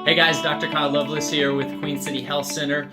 Hey guys, Dr. Kyle Loveless here with Queen City Health Center.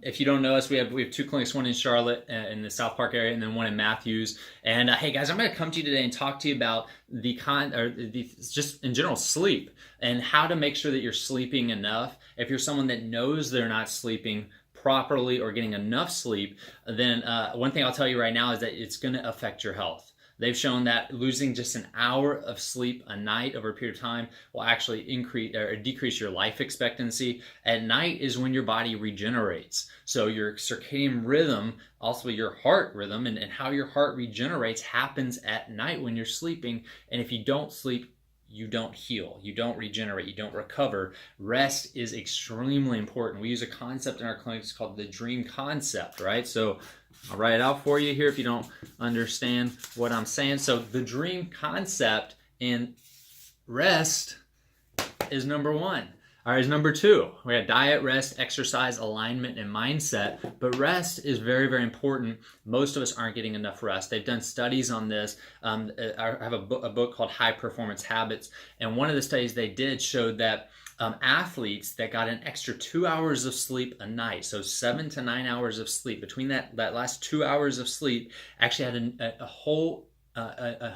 If you don't know us, we have two clinics, one in Charlotte in the South Park area, and then one in Matthews. And hey guys, I'm going to come to you today and talk to you about just in general sleep and how to make sure that you're sleeping enough. If you're someone that knows they're not sleeping properly or getting enough sleep, then one thing I'll tell you right now is that it's going to affect your health. They've shown that losing just an hour of sleep a night over a period of time will actually increase or decrease your life expectancy. At night is when your body regenerates. So your circadian rhythm, also your heart rhythm, and how your heart regenerates happens at night when you're sleeping. And if you don't sleep, you don't heal, you don't regenerate, you don't recover. Rest is extremely important. We use a concept in our clinics called the dream concept, right? So I'll write it out for you here if you don't understand what I'm saying. So the dream concept in rest is number one. All right, is number two. We have diet, rest, exercise, alignment, and mindset. But rest is very, very important. Most of us aren't getting enough rest. They've done studies on this. I have a book called High Performance Habits. And one of the studies they did showed that athletes that got an extra 2 hours of sleep a night, so 7 to 9 hours of sleep, between that last 2 hours of sleep, actually had a whole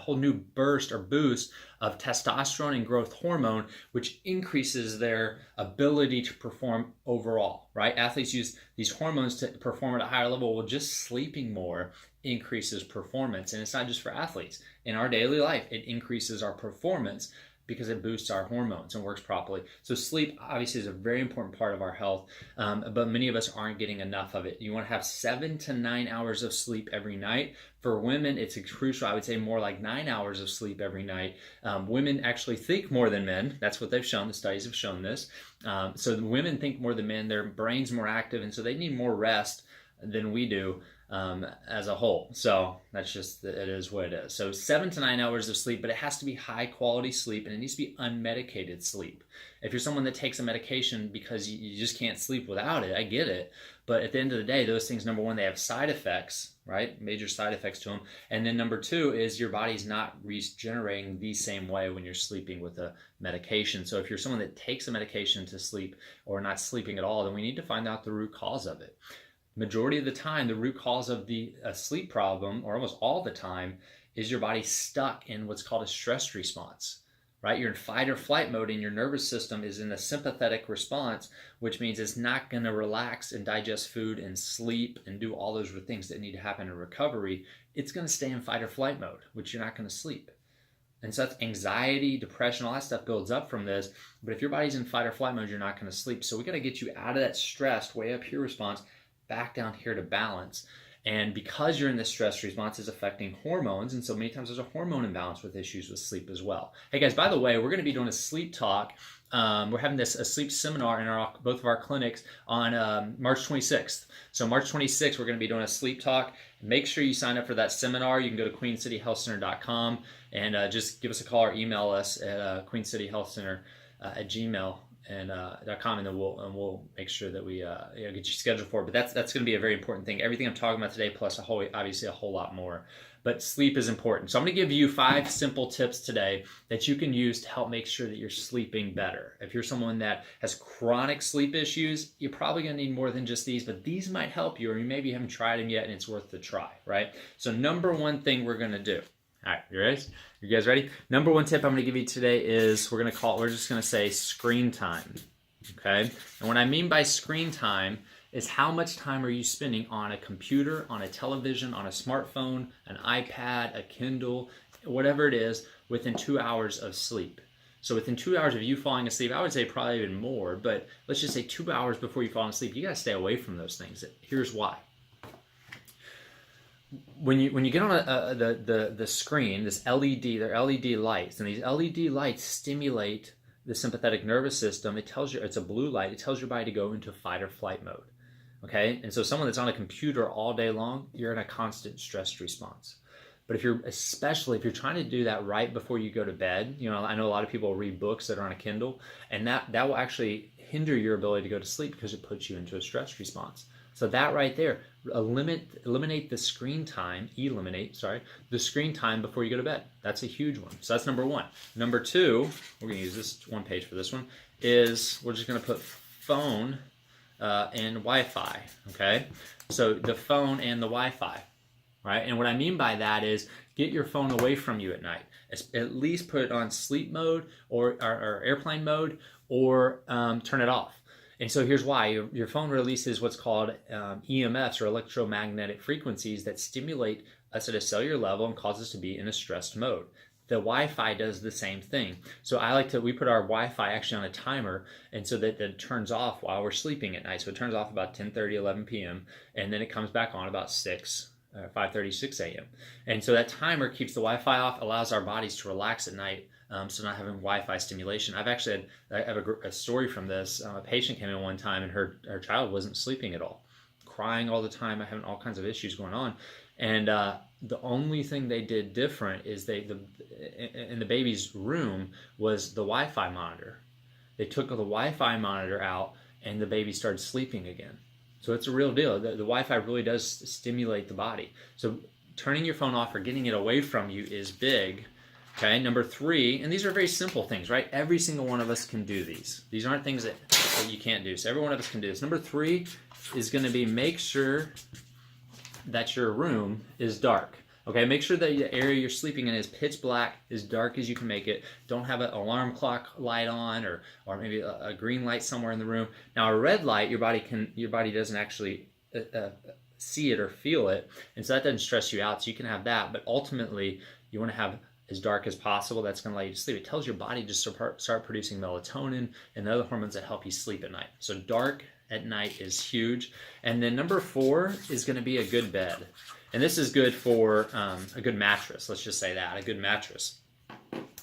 new burst or boost of testosterone and growth hormone, which increases their ability to perform overall, right? Athletes use these hormones to perform at a higher level. Well, just sleeping more increases performance. And it's not just for athletes. In our daily life, it increases our performance because it boosts our hormones and works properly. So sleep obviously is a very important part of our health, but many of us aren't getting enough of it. You want to have 7 to 9 hours of sleep every night. For women, it's crucial. I would say more like 9 hours of sleep every night. Women actually think more than men. That's what they've shown. The studies have shown this. So women think more than men. Their brain's more active, and so they need more rest than we do as a whole. So that's just, it is what it is. So 7 to 9 hours of sleep, but it has to be high quality sleep, and it needs to be unmedicated sleep. If you're someone that takes a medication because you just can't sleep without it, I get it. But at the end of the day, those things, number one, they have side effects, right? Major side effects to them. And then number two is your body's not regenerating the same way when you're sleeping with a medication. So if you're someone that takes a medication to sleep or not sleeping at all, then we need to find out the root cause of it. Majority of the time, the root cause of the sleep problem, or almost all the time, is your body stuck in what's called a stress response, right? You're in fight or flight mode, and your nervous system is in a sympathetic response, which means it's not going to relax and digest food and sleep and do all those things that need to happen in recovery. It's going to stay in fight or flight mode, which you're not going to sleep. And so that's anxiety, depression, all that stuff builds up from this. But if your body's in fight or flight mode, you're not going to sleep. So we got to get you out of that stressed, way up here response, back down here to balance. And because you're in this stress response, is affecting hormones, and so many times there's a hormone imbalance with issues with sleep as well. Hey guys, by the way, we're going to be doing a sleep talk. We're having a sleep seminar in both of our clinics on March 26th. So March 26th, we're going to be doing a sleep talk. Make sure you sign up for that seminar. You can go to queencityhealthcenter.com and just give us a call or email us at queencityhealthcenter@gmail.com, and then we'll make sure that we get you scheduled for it. But that's going to be a very important thing. Everything I'm talking about today, plus obviously a whole lot more. But sleep is important. So I'm going to give you 5 simple tips today that you can use to help make sure that you're sleeping better. If you're someone that has chronic sleep issues, you're probably going to need more than just these, but these might help you, or you maybe haven't tried them yet and it's worth the try, right? So number one thing we're going to do. All right, you ready? You guys ready? Number one tip I'm going to give you today is we're just going to say screen time, okay? And what I mean by screen time is how much time are you spending on a computer, on a television, on a smartphone, an iPad, a Kindle, whatever it is, within 2 hours of sleep. So within 2 hours of you falling asleep, I would say probably even more, but let's just say 2 hours before you fall asleep, you got to stay away from those things. Here's why. When you get on the screen, this LED, they're LED lights, and these LED lights stimulate the sympathetic nervous system. It tells you, it's a blue light, it tells your body to go into fight or flight mode. Okay? And so someone that's on a computer all day long, you're in a constant stress response. But especially if you're trying to do that right before you go to bed, I know a lot of people read books that are on a Kindle, and that will actually hinder your ability to go to sleep because it puts you into a stress response. So that right there, eliminate the screen time, the screen time before you go to bed. That's a huge one. So that's number one. Number two, we're going to use this one page for this one, is we're just going to put phone and Wi-Fi, okay? So the phone and the Wi-Fi, right? And what I mean by that is get your phone away from you at night. At least put it on sleep mode or airplane mode, or turn it off. And so here's why. Your phone releases what's called EMFs, or electromagnetic frequencies, that stimulate us at a cellular level and cause us to be in a stressed mode. The Wi-Fi does the same thing. So we put our Wi-Fi actually on a timer, and so that it turns off while we're sleeping at night. So it turns off about 10:30, 11 p.m., and then it comes back on about 5:30, 6 a.m. And so that timer keeps the Wi-Fi off, allows our bodies to relax at night, so not having Wi-Fi stimulation. I have a story from this. A patient came in one time, and her child wasn't sleeping at all, crying all the time, having all kinds of issues going on. And the only thing they did different is in the baby's room was the Wi-Fi monitor. They took the Wi-Fi monitor out, and the baby started sleeping again. So it's a real deal. The Wi-Fi really does stimulate the body. So turning your phone off or getting it away from you is big. Okay, number three, and these are very simple things, right? Every single one of us can do these. These aren't things that you can't do. So every one of us can do this. Number three is going to be make sure that your room is dark. Okay, make sure that the area you're sleeping in is pitch black, as dark as you can make it. Don't have an alarm clock light on, or maybe a green light somewhere in the room. Now, a red light, your body doesn't actually see it or feel it, and so that doesn't stress you out. So you can have that, but ultimately you want to have as dark as possible. That's going to allow you to sleep. It tells your body to start producing melatonin and the other hormones that help you sleep at night. So dark at night is huge. And then number four is going to be a good bed. And this is good for a good mattress. Let's just say that, a good mattress.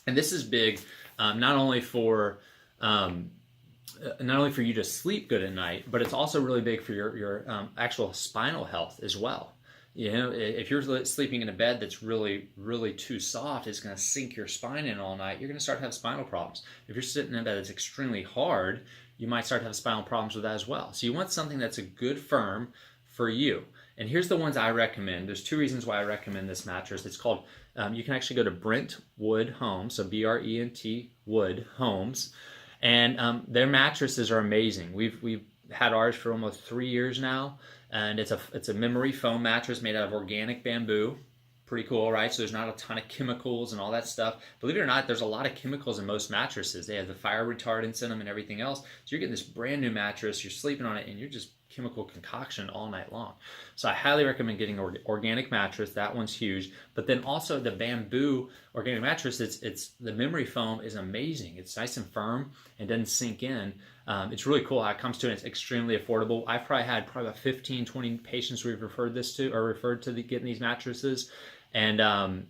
And this is big, not only for you to sleep good at night, but it's also really big for your actual spinal health as well. You know, if you're sleeping in a bed that's really, really too soft, it's going to sink your spine in all night. You're going to start to have spinal problems. If you're sitting in a bed that's extremely hard, you might start to have spinal problems with that as well. So you want something that's a good firm for you. And here's the ones I recommend. There's two reasons why I recommend this mattress. It's called, you can actually go to Brentwood Homes, so Brent Wood Homes, and their mattresses are amazing. We've had ours for almost 3 years now, and it's a memory foam mattress made out of organic bamboo. Pretty cool, right? So there's not a ton of chemicals and all that stuff. Believe it or not, there's a lot of chemicals in most mattresses. They have the fire retardants in them and everything else. So you're getting this brand new mattress, you're sleeping on it, and you're just chemical concoction all night long. So I highly recommend getting an organic mattress. That one's huge. But then also the bamboo organic mattress, it's the memory foam is amazing. It's nice and firm and doesn't sink in. It's really cool how it comes to it. It's extremely affordable. I've probably had about 15, 20 patients we've referred to getting these mattresses. And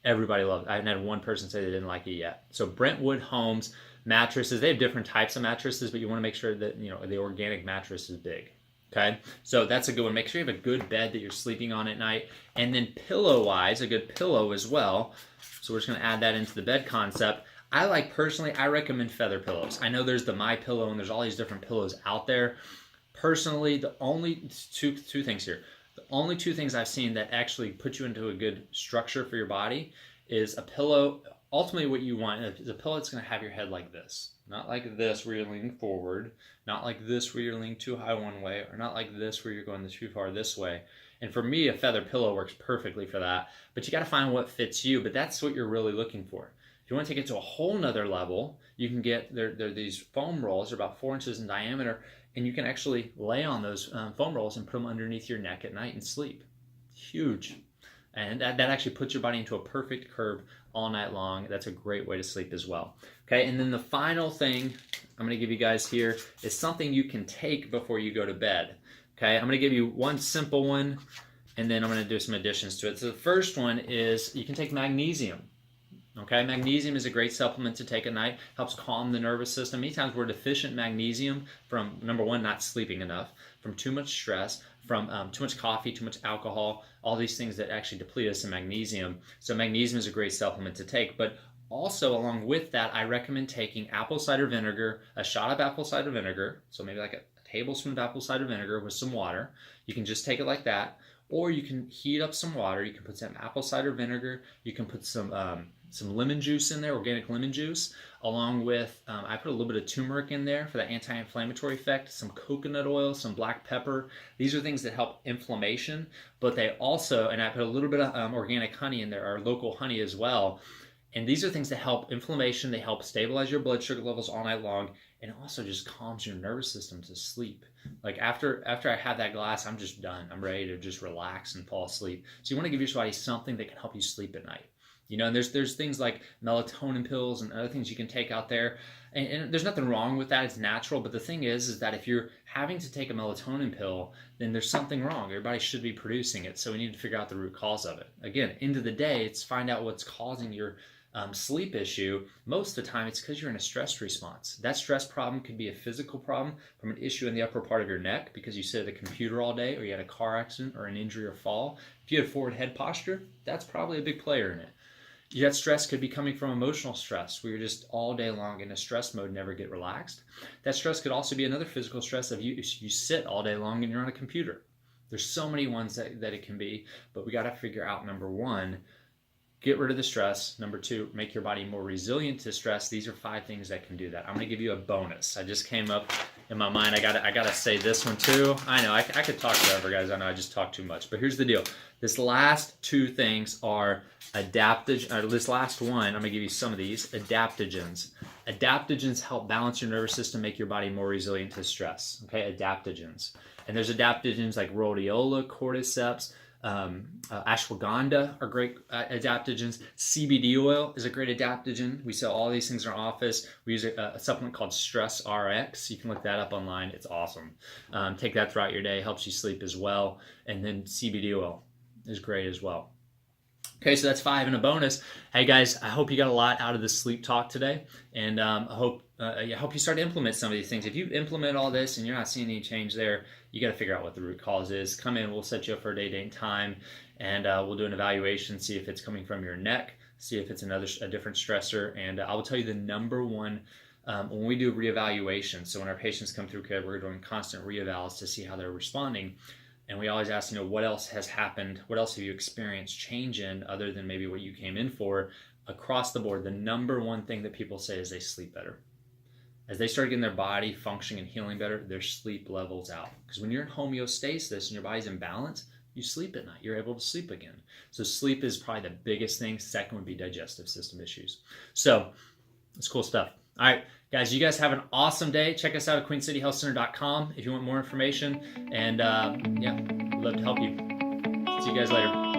everybody loved it. I haven't had one person say they didn't like it yet. So Brentwood Homes mattresses, they have different types of mattresses, but you want to make sure that the organic mattress is big. Okay, so that's a good one. Make sure you have a good bed that you're sleeping on at night. And then pillow-wise, a good pillow as well. So we're just going to add that into the bed concept. I recommend feather pillows. I know there's the My Pillow and there's all these different pillows out there. Personally, the only two things here. The only two things I've seen that actually put you into a good structure for your body is a pillow. Ultimately, what you want is a pillow that's going to have your head like this. Not like this where you're leaning forward. Not like this where you're leaning too high one way. Or not like this where you're going too far this way. And for me, a feather pillow works perfectly for that. But you got to find what fits you. But that's what you're really looking for. If you want to take it to a whole nother level, you can get, they're these foam rolls. They're about 4 inches in diameter. And you can actually lay on those foam rolls and put them underneath your neck at night and sleep. Huge. And that actually puts your body into a perfect curve all night long. That's a great way to sleep as well. Okay, and then the final thing I'm going to give you guys here is something you can take before you go to bed. Okay, I'm going to give you one simple one, and then I'm going to do some additions to it. So the first one is you can take magnesium. Okay, magnesium is a great supplement to take at night. Helps calm the nervous system. Many times we're deficient magnesium from, number one, not sleeping enough, from too much stress, from too much coffee, too much alcohol, all these things that actually deplete us in magnesium. So magnesium is a great supplement to take. But also along with that, I recommend taking apple cider vinegar, a shot of apple cider vinegar, so maybe like a tablespoon of apple cider vinegar with some water. You can just take it like that, or you can heat up some water. You can put some apple cider vinegar. You can put some lemon juice in there, organic lemon juice, along with, I put a little bit of turmeric in there for that anti-inflammatory effect, some coconut oil, some black pepper. These are things that help inflammation, but they also, and I put a little bit of organic honey in there, or local honey as well. And these are things that help inflammation. They help stabilize your blood sugar levels all night long, and it also just calms your nervous system to sleep. Like after I have that glass, I'm just done. I'm ready to just relax and fall asleep. So you want to give your body something that can help you sleep at night. You know, and there's things like melatonin pills and other things you can take out there. And there's nothing wrong with that. It's natural. But the thing is that if you're having to take a melatonin pill, then there's something wrong. Your body should be producing it. So we need to figure out the root cause of it. Again, end of the day, it's find out what's causing your sleep issue. Most of the time, it's because you're in a stress response. That stress problem could be a physical problem from an issue in the upper part of your neck because you sit at a computer all day, or you had a car accident or an injury or fall. If you had forward head posture, that's probably a big player in it. That stress could be coming from emotional stress, where you're just all day long in a stress mode, never get relaxed. That stress could also be another physical stress of you sit all day long and you're on a computer. There's so many ones that it can be, but we got to figure out, number one, get rid of the stress. Number two, make your body more resilient to stress. These are 5 things that can do that. I'm going to give you a bonus. I just came up in my mind. I gotta say this one too. I know I could talk forever, guys. I know I just talk too much. But here's the deal. This last 2 things are adaptogens. This last one, I'm going to give you some of these. Adaptogens. Adaptogens help balance your nervous system, make your body more resilient to stress. Okay, adaptogens. And there's adaptogens like rhodiola, cordyceps, ashwagandha are great adaptogens. CBD oil is a great adaptogen. We sell all these things in our office. We use a supplement called Stress RX. You can look that up online. It's awesome. Take that throughout your day. Helps you sleep as well. And then CBD oil is great as well. Okay, so that's 5 and a bonus. Hey guys, I hope you got a lot out of this sleep talk today, and I hope you start to implement some of these things. If you implement all this and you're not seeing any change there, you got to figure out what the root cause is. Come in, we'll set you up for a date and time, and we'll do an evaluation, see if it's coming from your neck, see if it's a different stressor, and I will tell you the number one. When we do reevaluation, so when our patients come through care, we're doing constant reevals to see how they're responding. And we always ask, what else has happened? What else have you experienced change in other than maybe what you came in for? Across the board, the number one thing that people say is they sleep better. As they start getting their body functioning and healing better, their sleep levels out. Because when you're in homeostasis and your body's in balance, you sleep at night. You're able to sleep again. So sleep is probably the biggest thing. Second would be digestive system issues. So it's cool stuff. All right, guys, you guys have an awesome day. Check us out at queencityhealthcenter.com if you want more information. And yeah, we'd love to help you. See you guys later.